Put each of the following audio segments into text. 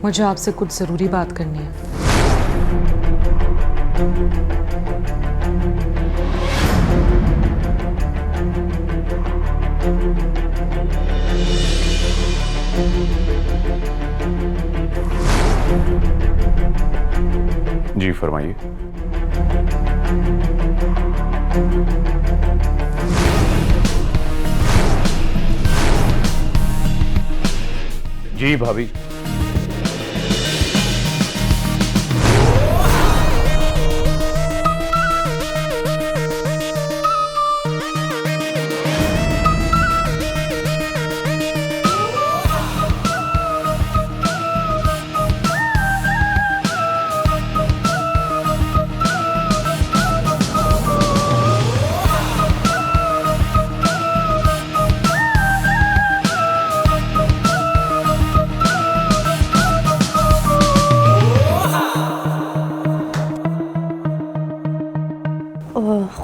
मुझे आपसे कुछ ज़रूरी बात करनी है। जी फरमाइए। जी भाभी।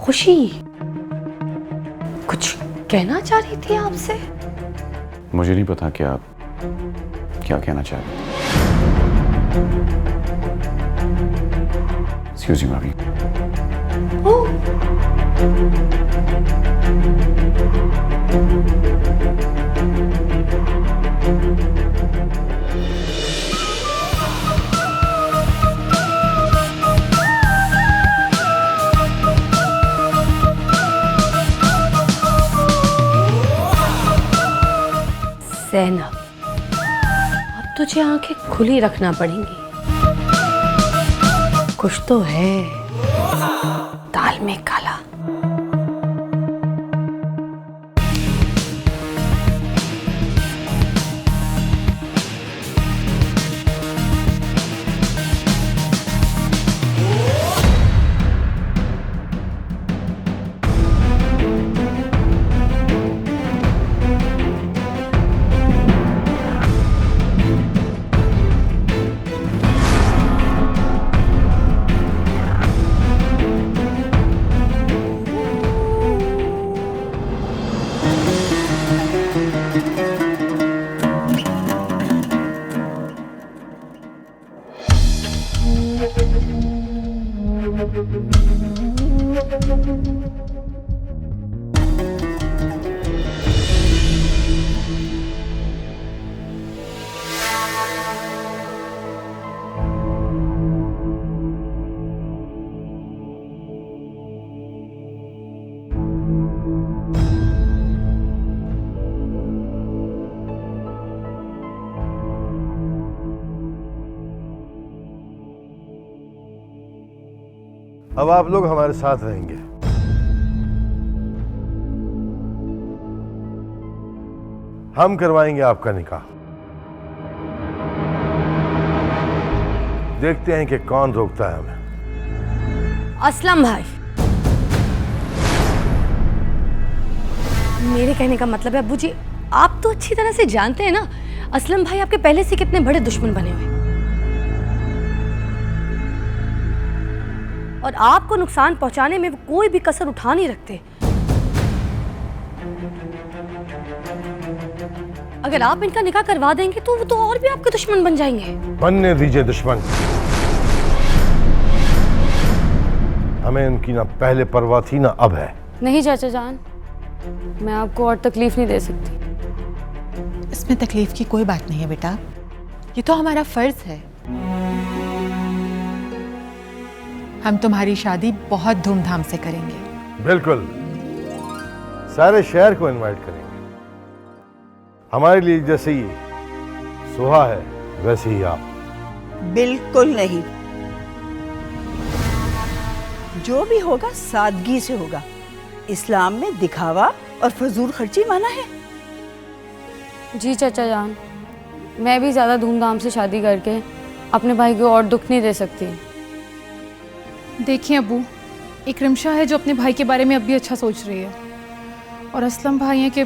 खुशी कुछ कहना चाह रही थी आपसे। मुझे नहीं पता कि आप क्या कहना चाह रहे हैं। एक्सक्यूज मी भाभी। ज़ैनब, अब तुझे आंखें खुली रखना पड़ेंगी। कुछ तो है दाल में काला। अब आप लोग हमारे साथ रहेंगे। हम करवाएंगे आपका निकाह। देखते हैं कि कौन रोकता है हमें। असलम भाई, मेरे कहने का मतलब है अब्बू जी, आप तो अच्छी तरह से जानते हैं ना असलम भाई आपके पहले से कितने बड़े दुश्मन बने हुए, और आपको नुकसान पहुंचाने में वो कोई भी कसर उठा नहीं रखते। अगर आप इनका निकाह करवा देंगे तो वो तो और भी आपके दुश्मन बन जाएंगे। बनने दीजिए दुश्मन। हमें उनकी ना पहले परवाह थी ना अब है। नहीं चाचा जान, मैं आपको और तकलीफ नहीं दे सकती। इसमें तकलीफ की कोई बात नहीं है बेटा, ये तो हमारा फर्ज है। हम तुम्हारी शादी बहुत धूमधाम से करेंगे। बिल्कुल, सारे शहर को इनवाइट करेंगे। हमारे लिए जैसे ही सुहा है वैसे ही आप। बिल्कुल नहीं, जो भी होगा सादगी से होगा। इस्लाम में दिखावा और फजूल खर्ची माना है। जी चाचा जान, मैं भी ज़्यादा धूमधाम से शादी करके अपने भाई को और दुख नहीं दे सकती। देखिए अबू, इकरम शाह है जो अपने भाई के बारे में अब भी अच्छा सोच रही है, और असलम भाई हैं कि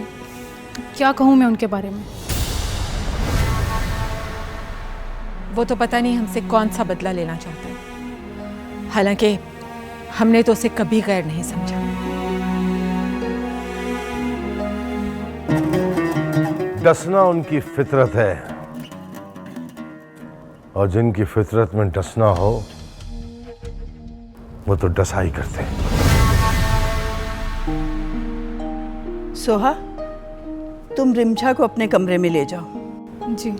क्या कहूँ मैं उनके बारे में। वो तो पता नहीं हमसे कौन सा बदला लेना चाहता है, हालांकि हमने तो उसे कभी गैर नहीं समझा। डसना उनकी फितरत है, और जिनकी फितरत में डसना हो वो तो डसा ही करते हैं। सोहा, तुम रिमझा को अपने कमरे में ले जाओ। जी।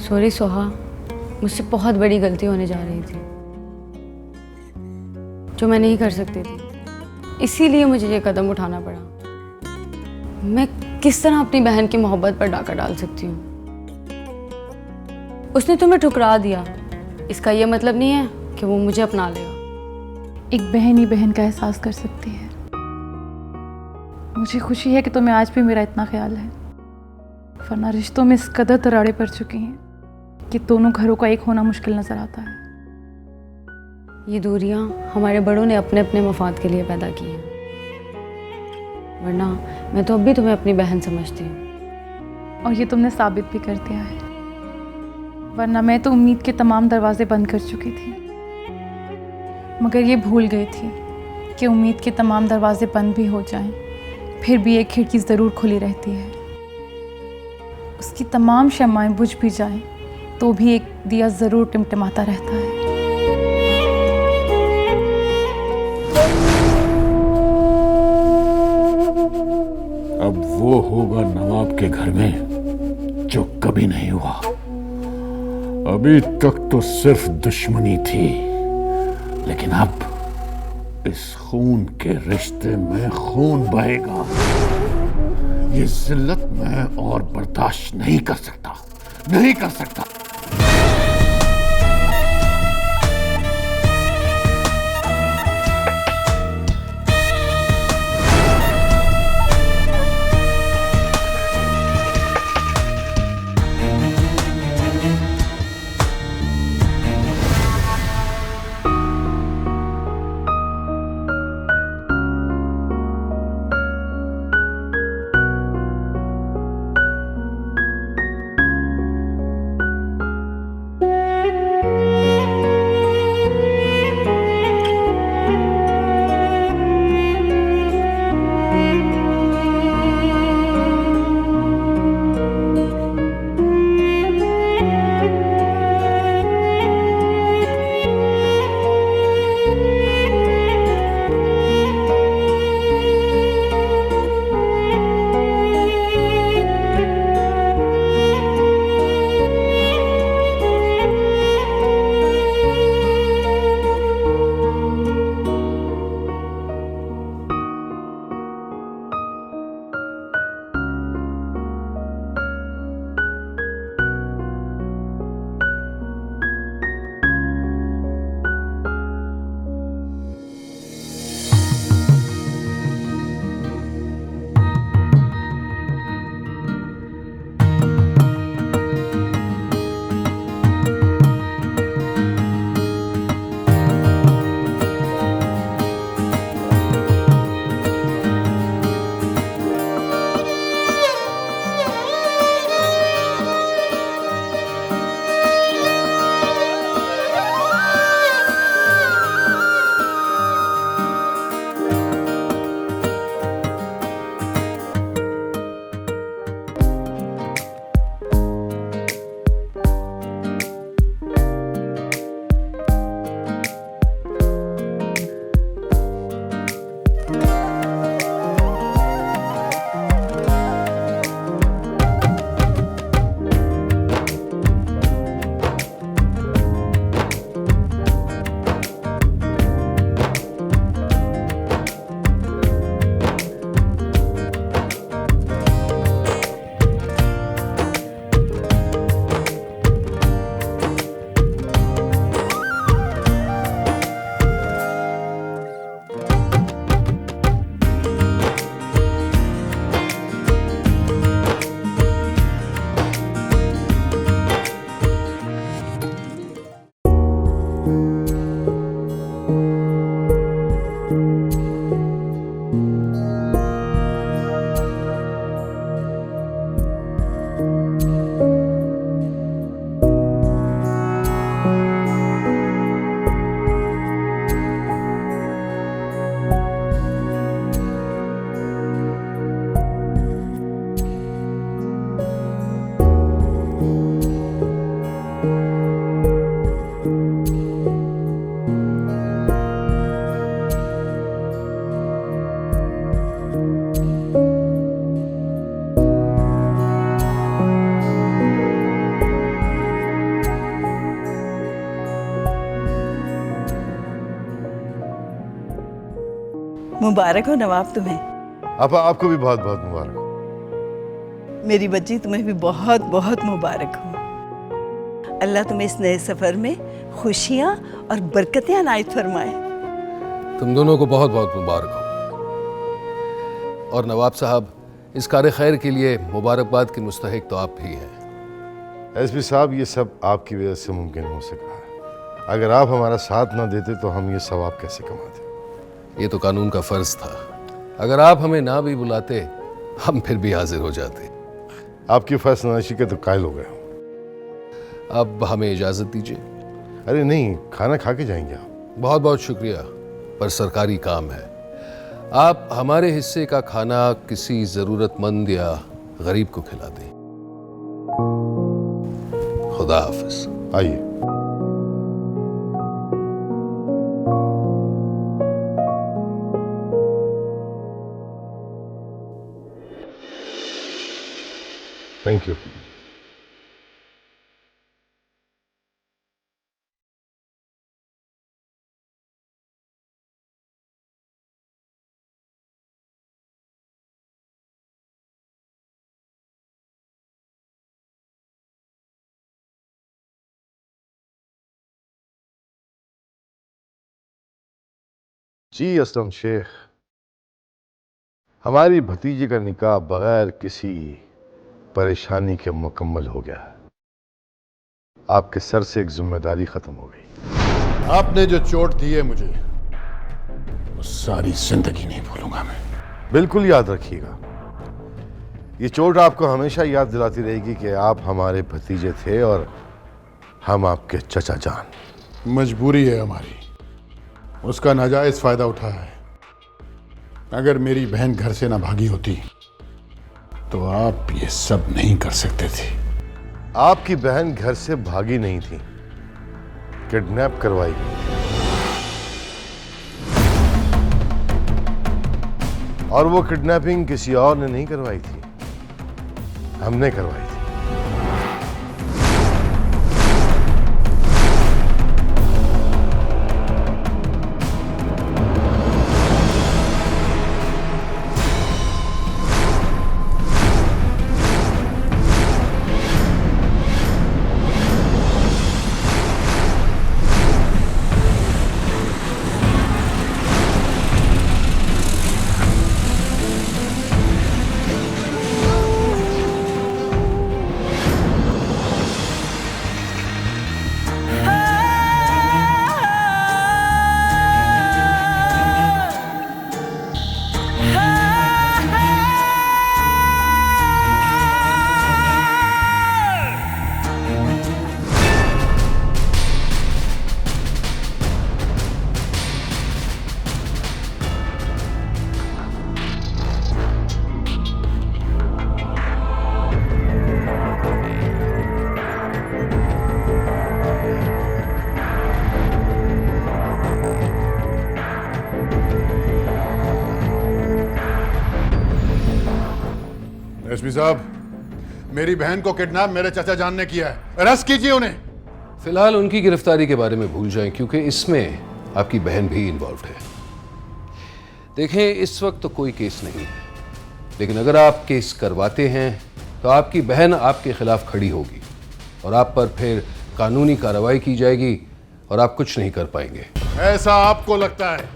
सॉरी सोहा, मुझसे बहुत बड़ी गलती होने जा रही थी जो मैं नहीं कर सकती थी, इसीलिए मुझे ये कदम उठाना पड़ा। मैं किस तरह अपनी बहन की मोहब्बत पर डाका डाल सकती हूँ? उसने तुम्हें ठुकरा दिया, इसका ये मतलब नहीं है कि वो मुझे अपना लेगा। एक बहन ही बहन का एहसास कर सकती है। मुझे खुशी है कि तुम्हें आज भी मेरा इतना ख्याल है, वरना रिश्तों में इस कदर दरारें पड़ चुकी हैं कि दोनों घरों का एक होना मुश्किल नजर आता है। ये दूरियां हमारे बड़ों ने अपने अपने मफाद के लिए पैदा की हैं, वरना मैं तो अब भी तुम्हें अपनी बहन समझती हूँ। और ये तुमने साबित भी कर दिया है, वरना मैं तो उम्मीद के तमाम दरवाजे बंद कर चुकी थी, मगर ये भूल गई थी कि उम्मीद के तमाम दरवाजे बंद भी हो जाएं, फिर भी एक खिड़की ज़रूर खुली रहती है। उसकी तमाम शम्माएं बुझ भी जाएं तो भी एक दिया ज़रूर टिमटिमाता रहता है। अब वो होगा नवाब के घर में जो कभी नहीं हुआ। अभी तक तो सिर्फ दुश्मनी थी, लेकिन अब इस खून के रिश्ते में खून बहेगा। ये जिल्लत मैं और बर्दाश्त नहीं कर सकता, नहीं कर सकता। मुबारक हो नवाब तुम्हें। आपा आपको भी बहुत बहुत मुबारक हो। मेरी बच्ची तुम्हें भी बहुत बहुत मुबारक हो। अल्लाह तुम्हें इस नए सफ़र में खुशियाँ और बरकतें अनायत फरमाए। तुम दोनों को बहुत बहुत मुबारक हो। और नवाब साहब, इस कार्य खैर के लिए मुबारकबाद के मुस्तहिक तो आप भी हैं। एसपी साहब, ये सब आपकी वजह से मुमकिन हो सका है। अगर आप हमारा साथ ना देते तो हम ये सवाब कैसे कमाते? ये तो कानून का फर्ज था। अगर आप हमें ना भी बुलाते हम फिर भी हाजिर हो जाते। आपकी फर्जनशी के तो कायल हो गए हो। अब हमें इजाज़त दीजिए। अरे नहीं, खाना खा के जाएंगे आप। बहुत बहुत शुक्रिया, पर सरकारी काम है। आप हमारे हिस्से का खाना किसी ज़रूरतमंद या गरीब को खिला दें। खुदा हाफिज। आइए। Thank you. जी असलम शेख, हमारी भतीजी का निकाह बगैर किसी परेशानी के मुकम्मल हो गया है। आपके सर से एक जिम्मेदारी खत्म हो गई। आपने जो चोट दी है मुझे, वो सारी जिंदगी नहीं भूलूंगा मैं। बिल्कुल याद रखिएगा, ये चोट आपको हमेशा याद दिलाती रहेगी कि आप हमारे भतीजे थे और हम आपके चचा जान। मजबूरी है हमारी, उसका नाजायज फायदा उठाया है। अगर मेरी बहन घर से ना भागी होती तो आप ये सब नहीं कर सकते थे। आपकी बहन घर से भागी नहीं थी, किडनैप करवाई गई और वो किडनैपिंग किसी और ने नहीं करवाई थी, हमने करवाई थी। एसपी साहब, मेरी बहन को किडनैप मेरे चाचा जान ने किया है, अरेस्ट कीजिए उन्हें। फिलहाल उनकी गिरफ्तारी के बारे में भूल जाएं, क्योंकि इसमें आपकी बहन भी इन्वॉल्व है। देखें, इस वक्त तो कोई केस नहीं है, लेकिन अगर आप केस करवाते हैं तो आपकी बहन आपके खिलाफ खड़ी होगी और आप पर फिर कानूनी कार्रवाई की जाएगी और आप कुछ नहीं कर पाएंगे। ऐसा आपको लगता है?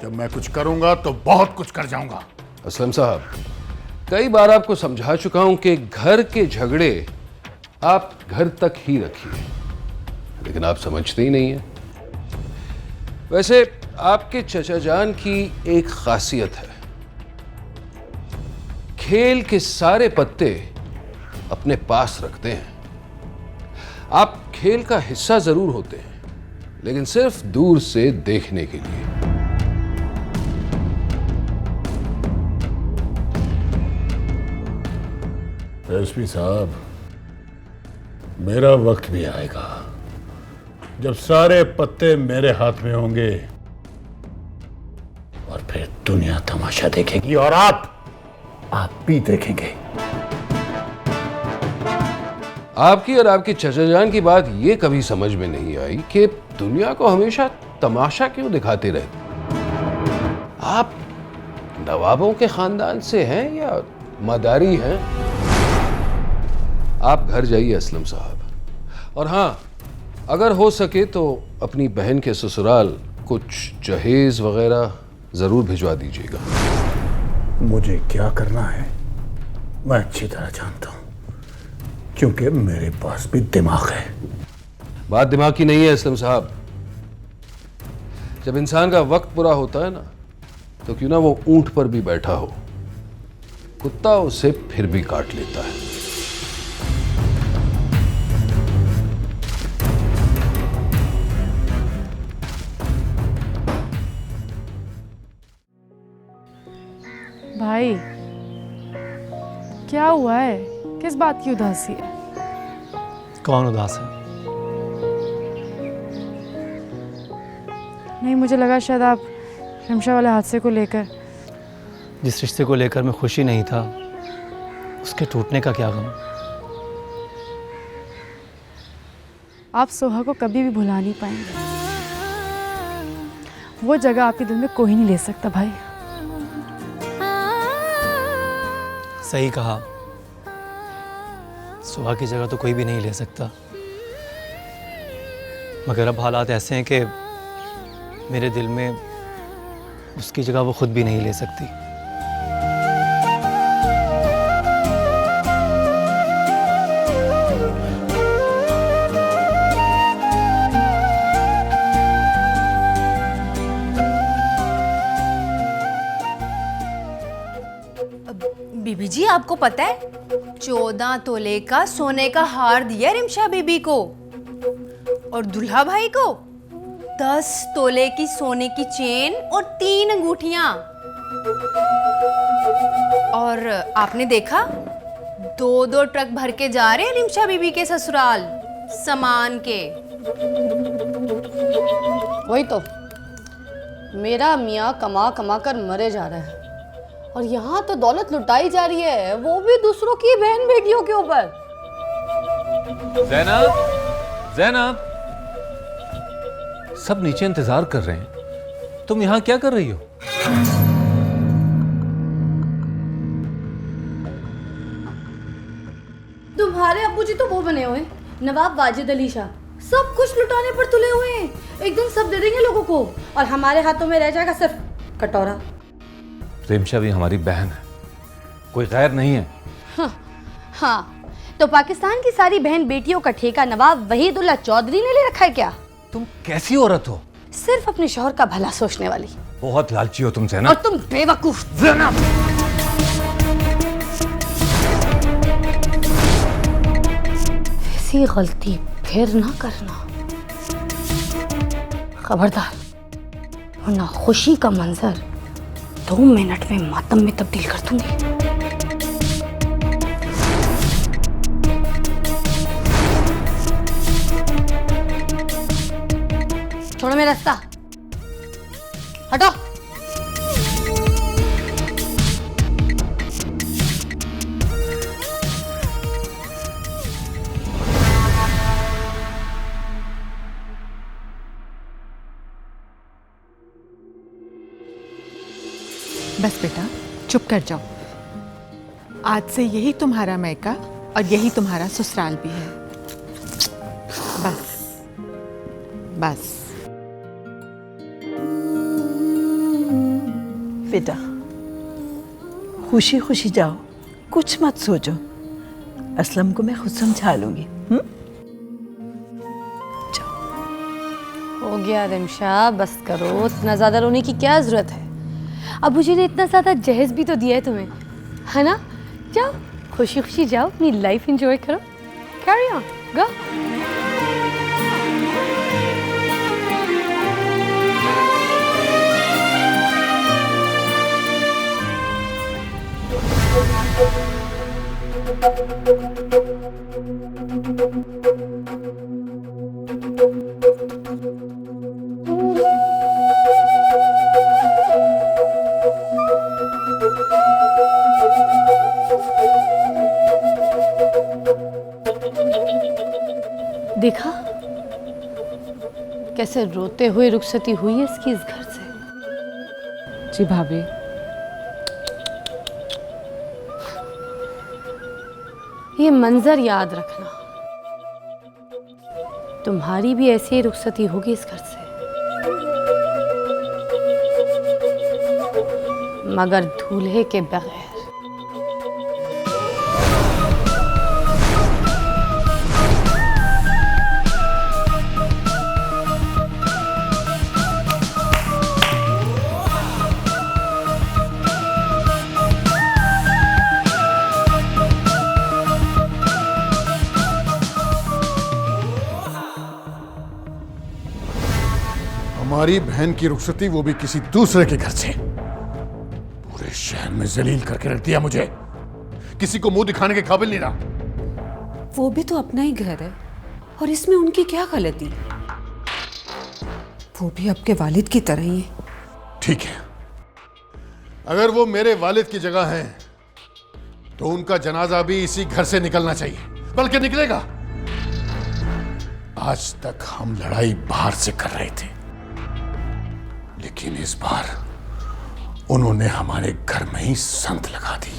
जब मैं कुछ करूंगा तो बहुत कुछ कर जाऊंगा। असलम साहब, कई बार आपको समझा चुका हूं कि घर के झगड़े आप घर तक ही रखिए, लेकिन आप समझते ही नहीं हैं। वैसे आपके चचा जान की एक खासियत है, खेल के सारे पत्ते अपने पास रखते हैं। आप खेल का हिस्सा जरूर होते हैं, लेकिन सिर्फ दूर से देखने के लिए। एसपी साहब, मेरा वक्त भी आएगा जब सारे पत्ते मेरे हाथ में होंगे और फिर दुनिया तमाशा देखेगी और आप भी देखेंगे। आपकी और आपके चचा जान की बात ये कभी समझ में नहीं आई कि दुनिया को हमेशा तमाशा क्यों दिखाते रहते। आप नवाबों के खानदान से हैं या मदारी हैं? आप घर जाइए असलम साहब, और हाँ, अगर हो सके तो अपनी बहन के ससुराल कुछ जहेज वगैरह जरूर भिजवा दीजिएगा। मुझे क्या करना है मैं अच्छी तरह जानता हूं, क्योंकि मेरे पास भी दिमाग है। बात दिमाग की नहीं है असलम साहब। जब इंसान का वक्त पूरा होता है ना, तो क्यों ना वो ऊंट पर भी बैठा हो, कुत्ता उसे फिर भी काट लेता है। भाई क्या हुआ है? किस बात की उदासी है? कौन उदास है? नहीं, मुझे लगा शायद आप रिमशा वाले हादसे को लेकर। जिस रिश्ते को लेकर मैं खुशी नहीं था, उसके टूटने का क्या गम। आप सोहा को कभी भी भुला नहीं पाएंगे। वो जगह आपके दिल में कोई नहीं ले सकता भाई। सही कहा, सोहा की जगह तो कोई भी नहीं ले सकता, मगर अब हालात ऐसे हैं कि मेरे दिल में उसकी जगह वो खुद भी नहीं ले सकती। बीबी जी, आपको पता है 14 तोले का सोने का हार दिया रिमशा बीबी को, और दुल्हा भाई को 10 तोले की सोने की चेन और 3 अंगूठियां। और आपने देखा 2-2 ट्रक भर के जा रहे हैं रिमशा बीबी के ससुराल सामान के। वही तो, मेरा मियाँ कमा कमा कर मरे जा रहा है, और यहाँ तो दौलत लुटाई जा रही है, वो भी दूसरों की बहन बेटियों के ऊपर। ज़ैनब, ज़ैनब, सब नीचे इंतजार कर रहे हैं, तुम यहाँ क्या कर रही हो? तुम्हारे अब्बू जी तो वो बने हुए हैं, नवाब वाजिद अली शाह, सब कुछ लुटाने पर तुले हुए हैं। एक दिन सब दे देंगे लोगों को, और हमारे हाथों में रह जाएगा सिर्फ कटोरा। रिमशा भी हमारी बहन है, कोई गैर नहीं है। हाँ, तो पाकिस्तान की सारी बहन बेटियों का ठेका नवाब वहीदुल्ला चौधरी ने ले रखा है क्या? तुम कैसी औरत हो? सिर्फ अपने शौहर का भला सोचने वाली। बहुत लालची हो तुम ज़ैनब। और तुम बेवकूफ। ज़ैनब, ऐसी गलती फिर ना करना, खबरदार, वरना खुशी का मंजर 2 मिनट में मातम में तब्दील कर दूंगी। छोड़ो मेरा रास्ता, हटो। बस बेटा, चुप कर जाओ। आज से यही तुम्हारा मायका और यही तुम्हारा ससुराल भी है। बस बस। बेटा, खुशी खुशी जाओ, कुछ मत सोचो। असलम को मैं खुद समझा लूंगी। हो गया रिमशा, बस करो, इतना ज्यादा रोने की क्या जरूरत है? अबू जी ने इतना ज्यादा जहेज भी तो दिया है तुम्हें, है ना? जाओ, खुशी खुशी जाओ, अपनी लाइफ एंजॉय करो। कैरी ऑन, गो। देखा कैसे रोते हुए रुखसती हुई है इसकी इस घर से। जी भाभी, ये मंजर याद रखना, तुम्हारी भी ऐसी ही रुखसती होगी इस घर से, मगर दूल्हे के बगैर। हमारी बहन की रुखसती, वो भी किसी दूसरे के घर से। पूरे शहर में जलील करके रख दिया मुझे, किसी को मुंह दिखाने के काबिल नहीं रहा। वो भी तो अपना ही घर है और इसमें उनकी क्या गलती? वो भी आपके वालिद की तरह ही है। ठीक है, अगर वो मेरे वालिद की जगह हैं, तो उनका जनाजा भी इसी घर से निकलना चाहिए, बल्कि निकलेगा। आज तक हम लड़ाई बाहर से कर रहे थे, लेकिन इस बार उन्होंने हमारे घर में ही संत लगा दी।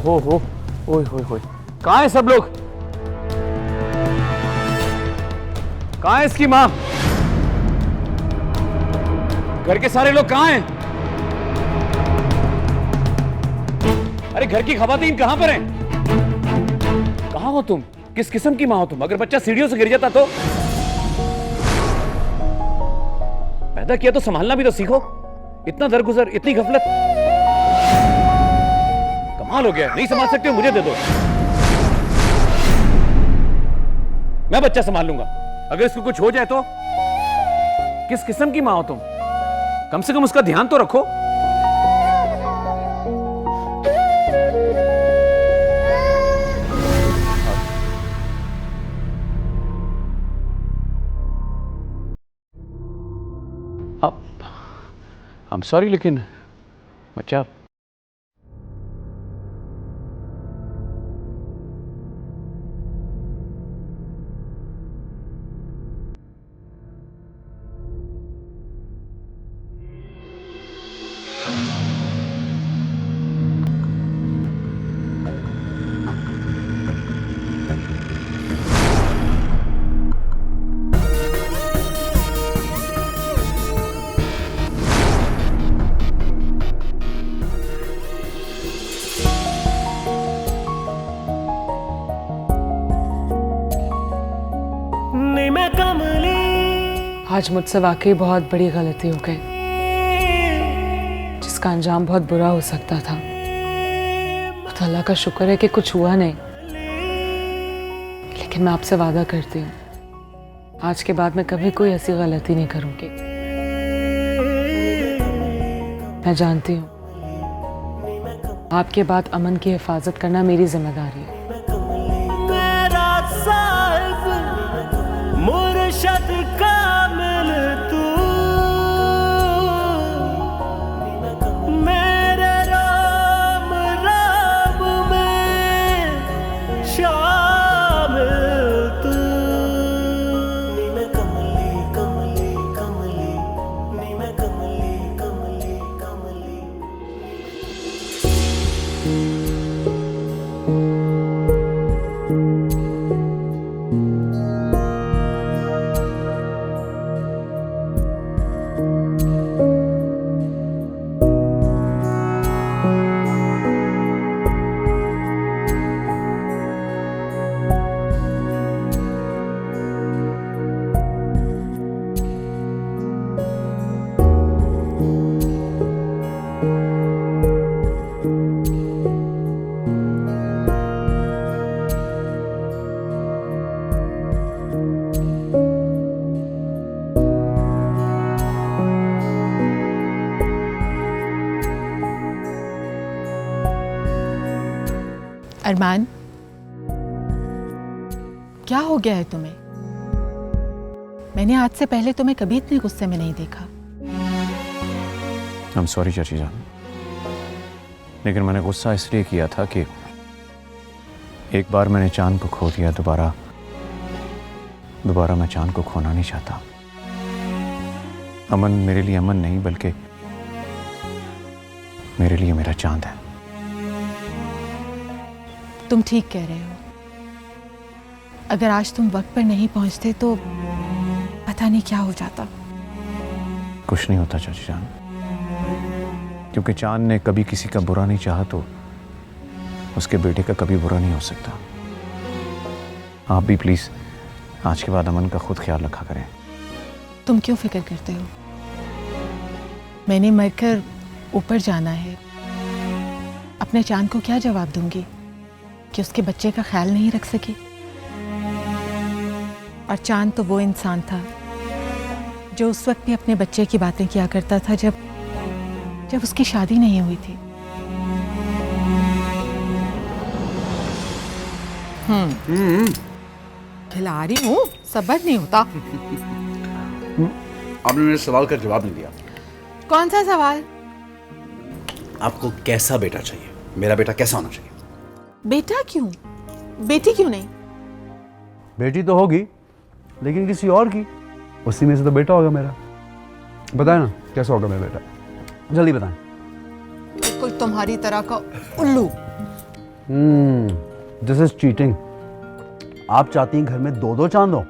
हो ओए होए होए, कहाँ है सब लोग? कहाँ है इसकी माँ? घर के सारे लोग कहाँ हैं? अरे घर की खवातीन कहाँ पर हैं? कहाँ हो तुम? किस किस्म की माँ हो तुम? अगर बच्चा सीढ़ियों से गिर जाता तो? पैदा किया तो संभालना भी तो सीखो। इतना दरगुजर, इतनी गफलत, कमाल हो गया। नहीं संभाल सकते हो, मुझे दे दो, मैं बच्चा संभाल लूंगा। अगर इसको कुछ हो जाए तो? किस किस्म की माँ हो तुम? कम से कम उसका ध्यान तो रखो। अब I'm sorry, लेकिन बच्चा आज मुझसे वाकई बहुत बड़ी गलती हो गई, जिसका अंजाम बहुत बुरा हो सकता था। खुदा अल्लाह का शुक्र है कि कुछ हुआ नहीं, लेकिन मैं आपसे वादा करती हूँ, आज के बाद मैं कभी कोई ऐसी गलती नहीं करूँगी। मैं जानती हूँ आपके बाद अमन की हिफाजत करना मेरी जिम्मेदारी है। मुर्शद कामिल तू, मेरे राम राम में शामिल तू। कमली कमली कमली अरमान, क्या हो गया है तुम्हें? मैंने आज से पहले तुम्हें कभी इतने गुस्से में नहीं देखा। आई एम सॉरी चाची जान, लेकिन मैंने गुस्सा इसलिए किया था कि एक बार मैंने चांद को खो दिया, दोबारा मैं चांद को खोना नहीं चाहता। अमन मेरे लिए अमन नहीं, बल्कि मेरे लिए मेरा चांद है। तुम ठीक कह रहे हो। अगर आज तुम वक्त पर नहीं पहुंचते तो पता नहीं क्या हो जाता। कुछ नहीं होता चाची जान, क्योंकि चांद ने कभी किसी का बुरा नहीं चाहा तो उसके बेटे का कभी बुरा नहीं हो सकता। आप भी प्लीज आज के बाद अमन का खुद ख्याल रखा करें। तुम क्यों फिक्र करते हो? मैंने मरकर ऊपर जाना है। अपने चांद को क्या जवाब दूंगी कि उसके बच्चे का ख्याल नहीं रख सकी? और चांद तो वो इंसान था जो उस वक्त भी अपने बच्चे की बातें किया करता था जब उसकी शादी नहीं हुई थी। खिला रही हूँ, सब्र नहीं होता। आपने मेरे सवाल का जवाब नहीं दिया। कौन सा सवाल? आपको कैसा बेटा चाहिए? मेरा बेटा कैसा होना चाहिए? बेटा क्यों? बेटी क्यों नहीं? बेटी तो होगी, लेकिन किसी और की। उसी में से तो बेटा होगा मेरा। बताए ना कैसा होगा मेरा बेटा, जल्दी बताएं। बिल्कुल तुम्हारी तरह का उल्लू। This is cheating. आप चाहती हैं घर में 2-2 चांद हो,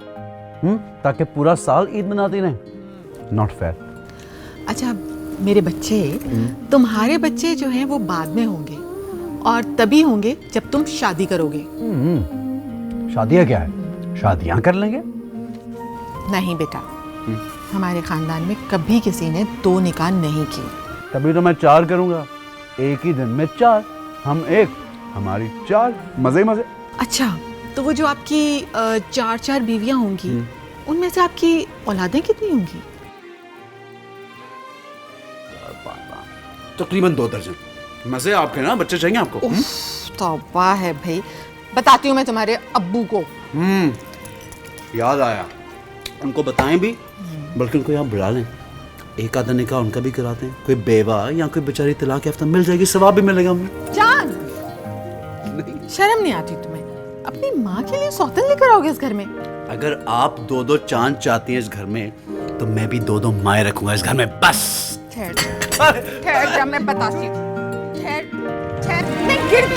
ताकि पूरा साल ईद मनाती रहें। Not fair. अच्छा, मेरे बच्चे, तुम्हारे बच्चे जो हैं वो बाद में होंगे, और तभी होंगे जब तुम शादी करोगे। शादियाँ क्या है? शादियाँ कर लेंगे। नहीं बेटा, हमारे खानदान में कभी किसी ने 2 निकाह नहीं किए। तभी तो मैं 4 करूंगा। एक ही दिन में 4, हम 1, हमारी 4, मजे मजे। अच्छा, तो वो जो आपकी 4 बीवियां होंगी, उनमें से आपकी औलादें कितनी होंगी? तकरीबन 2 दर्जन। मजे आपके ना, बच्चे चाहिए आपको? तौबा है भाई। बताती हूँ मैं तुम्हारे अब्बू को। याद आया, उनको बताएं भी, बल्कि उनको यहाँ बुला लें। एक आधा निकाह उनका भी कराते हैं। कोई बेवा या कोई बेचारी तलाक याफ्ता मिल जाएगी, सवाब भी मिलेगा हमें। जान, शर्म नहीं आती तुम्हें? अपनी माँ के लिए सौतन लेकर आओगे इस घर में? अगर आप 2-2 चांद चाहती हैं इस घर में, तो मैं भी 2-2 माएँ रखूंगा इस घर में। बस ठहर जा, मैं बताती हूँ। ठहर, मैं गिर भी।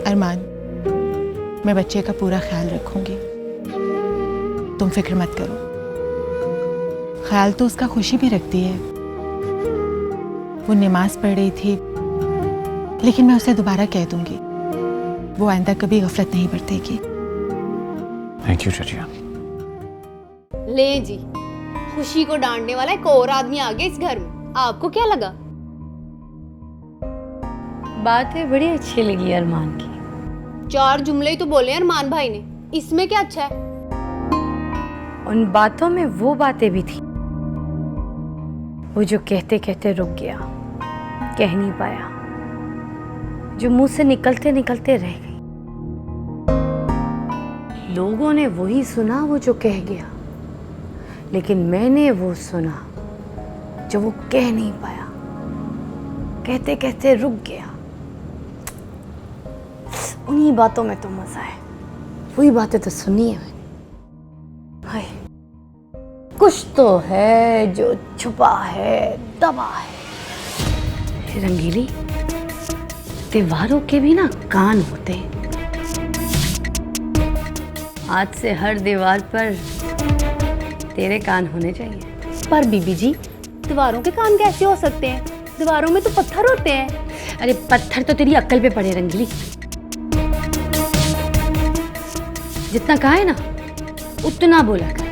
अरमान, मैं बच्चे का पूरा ख्याल रखूंगी, तुम फिक्र मत करो। ख्याल तो उसका खुशी भी रखती है। वो नमाज पढ़ रही थी, लेकिन मैं उसे दोबारा कह दूंगी, वो आइंदा कभी गफलत नहीं बरतेगी। Thank you चाचिया। ले जी, खुशी को डांटने वाला एक और आदमी आ गया इस घर में। आपको क्या लगा? बातें बड़ी अच्छी लगी अरमान की। 4 जुमले ही तो बोले अरमान भाई ने, इसमें क्या अच्छा है? उन बातों में वो बातें भी थी, वो जो कहते कहते रुक गया, कह नहीं पाया, जो मुंह से निकलते निकलते रह गई। लोगों ने वही सुना वो जो कह गया, लेकिन मैंने वो सुना जो वो कह नहीं पाया, कहते कहते रुक गया। उन्हीं बातों में तो मजा है, वही बातें तो सुनी है मैंने। हाय, कुछ तो है जो छुपा है, दबा है। रंगीली, दीवारों के भी ना कान होते हैं। आज से हर दीवार पर तेरे कान होने चाहिए। पर बीबी जी, दीवारों के कान कैसे हो सकते हैं? दीवारों में तो पत्थर होते हैं। अरे पत्थर तो तेरी अक्ल पे पड़े रंगीली। जितना कहा है ना उतना बोला कर।